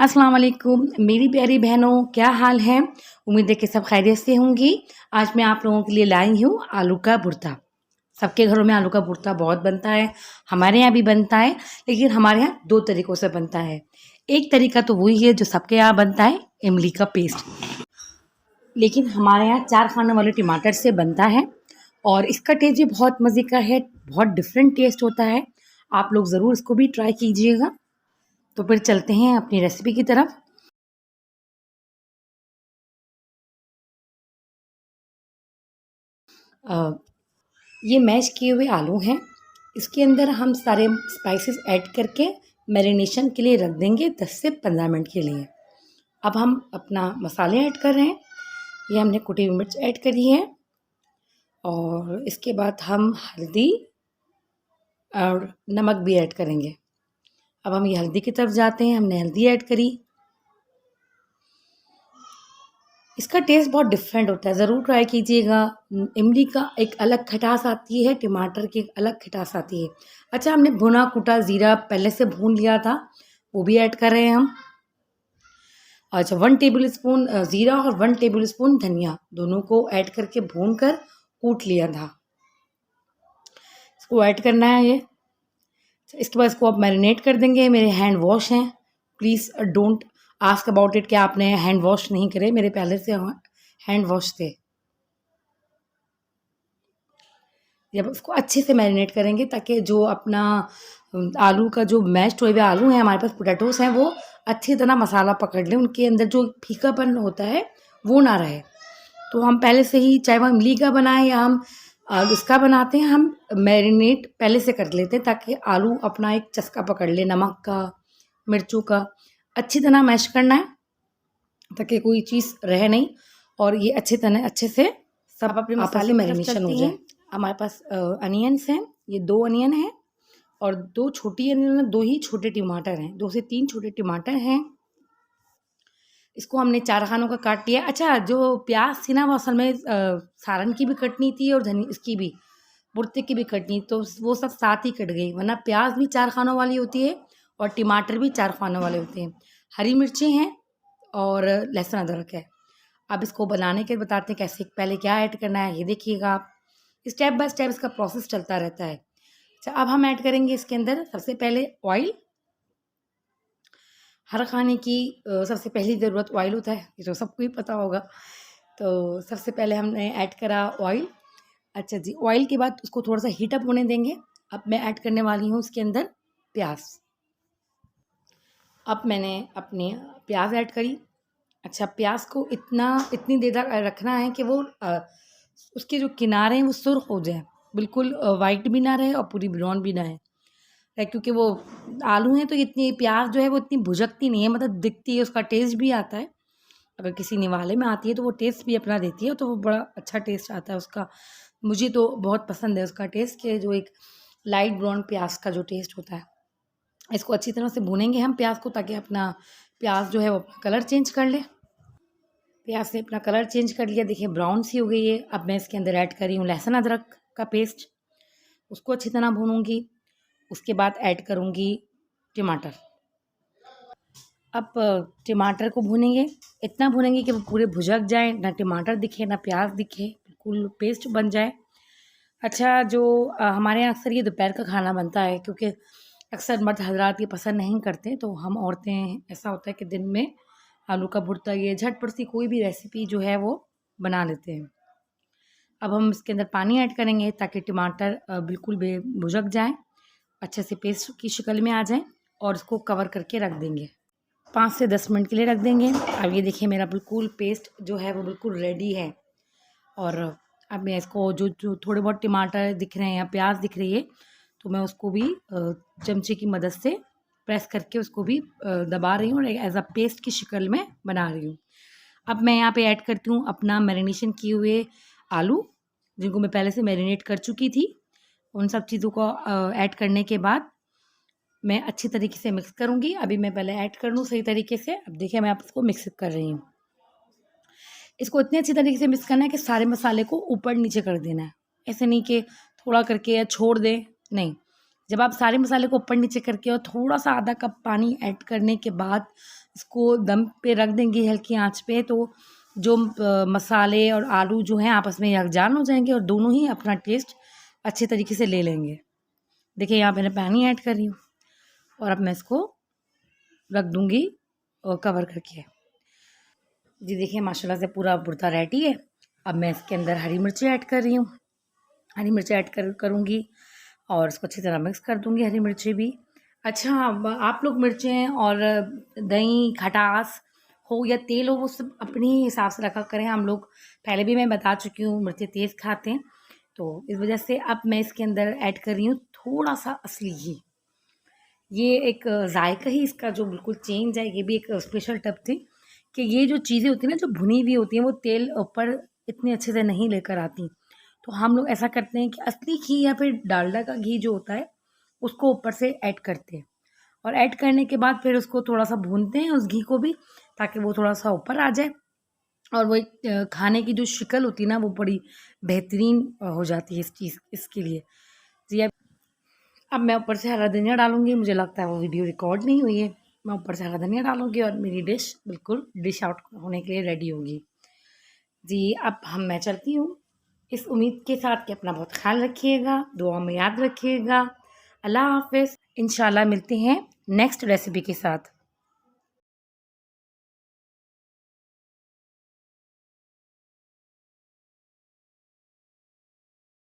अस्सलाम वालेकुम मेरी प्यारी बहनों, क्या हाल है। उम्मीद है कि सब खैरियत से होंगी। आज मैं आप लोगों के लिए लाई हूँ आलू का भुर्ता। सबके घरों में आलू का भुर्ता बहुत बनता है, हमारे यहाँ भी बनता है, लेकिन हमारे यहाँ दो तरीक़ों से बनता है। एक तरीका तो वही है जो सबके यहाँ बनता है, इमली का पेस्ट। लेकिन हमारे यहाँ 4 खाने वाले टमाटर से बनता है और इसका टेस्ट भी बहुत मज़े का है, बहुत डिफरेंट टेस्ट होता है। आप लोग ज़रूर इसको भी ट्राई कीजिएगा। तो फिर चलते हैं अपनी रेसिपी की तरफ। ये मैश किए हुए आलू हैं, इसके अंदर हम सारे स्पाइसेस ऐड करके मैरिनेशन के लिए रख देंगे 10 से 15 मिनट के लिए। अब हम अपना मसाले ऐड कर रहे हैं। ये हमने कुटी हुई मिर्च ऐड करी है और इसके बाद हम हल्दी और नमक भी ऐड करेंगे। अब हम ये हल्दी की तरफ जाते हैं। हमने हल्दी ऐड करी। इसका टेस्ट बहुत डिफरेंट होता है, ज़रूर ट्राई कीजिएगा। इमली का एक अलग खटास आती है, टमाटर की एक अलग खटास आती है। अच्छा, हमने भुना कुटा ज़ीरा पहले से भून लिया था, वो भी ऐड कर रहे हैं हम। अच्छा, 1 टेबल स्पून ज़ीरा और 1 टेबल स्पून धनिया, दोनों को ऐड करके भून कर कूट लिया था, इसको ऐड करना है ये। इसके बाद इसको आप मैरिनेट कर देंगे। मेरे हैंड वॉश हैं, please don't ask about it कि आपने हैंड वॉश नहीं करे, मेरे पहले से हैंड वॉश थे। जब उसको अच्छे से मैरिनेट करेंगे ताकि जो अपना आलू का जो मैश्ड हुए हुए आलू हैं, हमारे पास पोटैटोज़ हैं, वो अच्छी तरह मसाला पकड़ लें, उनके अंदर जो फीकापन होता है वो ना रहे। तो हम पहले से ही, चाहे वो इमली का बनाए या हम इसका बनाते हैं, हम मैरिनेट पहले से कर लेते हैं ताकि आलू अपना एक चस्का पकड़ ले नमक का, मिर्चों का। अच्छी तरह मैश करना है ताकि कोई चीज़ रहे नहीं और ये अच्छे से सब अपने मसाले मैरिनेशन हो जाए। हमारे पास अनियंस हैं, ये 2 अनियन हैं और 2 छोटी अनियन, 2 ही छोटे टमाटर हैं, 2 से 3 छोटे टमाटर हैं। इसको हमने 4 खानों का काट लिया। अच्छा, जो प्याज थी ना, वो असल में सालन की भी कटनी थी और इसकी भी, भुर्ते की भी कटनी, तो वो सब साथ ही कट गई, वरना प्याज भी 4 खानों वाली होती है और टमाटर भी 4 खानों वाले होते हैं। हरी मिर्चें हैं और लहसुन अदरक है। अब इसको बनाने के बताते हैं कैसे, पहले क्या ऐड करना है ये देखिएगा आप। स्टेप बाय स्टेप इसका प्रोसेस चलता रहता है। अच्छा, अब हम ऐड करेंगे इसके अंदर सबसे पहले ऑयल। हर खाने की सबसे पहली ज़रूरत ऑयल होता है, ये तो सबको ही पता होगा। तो सबसे पहले हमने ऐड करा ऑयल। अच्छा जी, ऑयल के बाद उसको थोड़ा सा हीट अप होने देंगे। अब मैं ऐड करने वाली हूँ उसके अंदर प्याज। अब मैंने अपनी प्याज ऐड करी। अच्छा, प्याज को इतनी देर तक रखना है कि वो उसके जो किनारे हैं वो सुर्ख हो जाए, बिल्कुल वाइट भी ना रहे और पूरी ब्राउन भी ना है, क्योंकि वो आलू हैं तो इतनी प्याज जो है वो इतनी भुजकती नहीं है, मतलब दिखती है, उसका टेस्ट भी आता है। अगर किसी निवाले में आती है तो वो टेस्ट भी अपना देती है, तो वो बड़ा अच्छा टेस्ट आता है उसका। मुझे तो बहुत पसंद है उसका टेस्ट, के जो एक लाइट ब्राउन प्याज का जो टेस्ट होता है। इसको अच्छी तरह से भूनेंगे हम प्याज को, ताकि अपना प्याज जो है वो अपना कलर चेंज कर ले। प्याज ने अपना कलर चेंज कर लिया, देखिए ब्राउन सी हो गई है। अब मैं इसके अंदर ऐड कर रही हूँ लहसुन अदरक का पेस्ट, उसको अच्छी तरह भूनूंगी। उसके बाद ऐड करूँगी टमाटर। अब टमाटर को भूनेंगे, इतना भूनेंगे कि वो पूरे भुजक जाए, ना टमाटर दिखे ना प्याज दिखे, बिल्कुल पेस्ट बन जाए। अच्छा, जो हमारे यहाँ अक्सर ये दोपहर का खाना बनता है, क्योंकि अक्सर मर्द हजरात ये पसंद नहीं करते, तो हम औरतें ऐसा होता है कि दिन में आलू का भुर्ता, ये झटपट सी कोई भी रेसिपी जो है वो बना लेते हैं। अब हम इसके अंदर पानी ऐड करेंगे ताकि टमाटर बिल्कुल भुजक जाए, अच्छे से पेस्ट की शक्ल में आ जाए, और इसको कवर करके रख देंगे 5 से 10 मिनट के लिए रख देंगे। अब ये देखिए मेरा बिल्कुल पेस्ट जो है वो बिल्कुल रेडी है। और अब मैं इसको जो थोड़े बहुत टमाटर दिख रहे हैं या प्याज दिख रही है, तो मैं उसको भी चमचे की मदद से प्रेस करके उसको भी दबा रही हूँ और एज अ पेस्ट की शक्ल में बना रही हूँ। अब मैं यहाँ पे ऐड करती हूँ अपना मैरिनेशन किए हुए आलू, जिनको मैं पहले से मैरिनेट कर चुकी थी। उन सब चीज़ों को ऐड करने के बाद मैं अच्छी तरीके से मिक्स करूँगी। अभी मैं पहले ऐड कर लूँ सही तरीके से। अब देखिए मैं आप इसको मिक्स कर रही हूँ। इसको इतने अच्छी तरीके से मिक्स करना है कि सारे मसाले को ऊपर नीचे कर देना है, ऐसे नहीं कि थोड़ा करके या छोड़ दें, नहीं। जब आप सारे मसाले को ऊपर नीचे करके और थोड़ा सा आधा कप पानी ऐड करने के बाद इसको दम पे रख देंगे हल्की आंच पे, तो जो मसाले और आलू जो हैं आपस में यकजान हो जाएंगे और दोनों ही अपना टेस्ट अच्छे तरीके से ले लेंगे। देखिए यहाँ मैंने पानी ऐड कर रही हूँ और अब मैं इसको रख दूँगी कवर करके। जी देखिए माशाल्लाह से पूरा भुर्ता रेडी है। अब मैं इसके अंदर हरी मिर्ची ऐड कर रही हूँ। हरी मिर्ची ऐड करूँगी और इसको अच्छी तरह मिक्स कर दूँगी हरी मिर्ची भी। अच्छा, अब आप लोग मिर्चें और दही, खटास हो या तेल हो वो सब अपने हिसाब से रखा करें। हम लोग पहले भी मैं बता चुकी हूँ मिर्चें तेज़ खाते हैं, तो इस वजह से अब मैं इसके अंदर ऐड कर रही हूँ थोड़ा-सा असली घी। ये एक जायका ही इसका जो बिल्कुल चेंज है, ये भी एक स्पेशल टिप थी कि ये जो चीज़ें होती हैं ना, जो भुनी हुई होती हैं, वो तेल ऊपर इतने अच्छे से नहीं लेकर आती। तो हम लोग ऐसा करते हैं कि असली घी या फिर डालडा का घी जो होता है, उसको ऊपर से ऐड करते हैं और ऐड करने के बाद फिर उसको थोड़ा-सा भूनते हैं उस घी को भी, ताकि वो थोड़ा-सा ऊपर आ जाए और वो एक खाने की जो शिकल होती है ना, वो बड़ी बेहतरीन हो जाती है इसके लिए। जी, अब मैं ऊपर से हरा धनिया डालूँगी। मुझे लगता है वो वीडियो रिकॉर्ड नहीं हुई है। मैं ऊपर से हरा धनिया डालूँगी और मेरी डिश बिल्कुल डिश आउट होने के लिए रेडी होगी। जी, अब मैं चलती हूँ। इस उम्मीद के साथ कि अपना बहुत ख़्याल रखिएगा, दुआ में याद रखिएगा। अल्लाह हाफ़िज़। इंशाल्लाह मिलते हैं नेक्स्ट रेसिपी के साथ।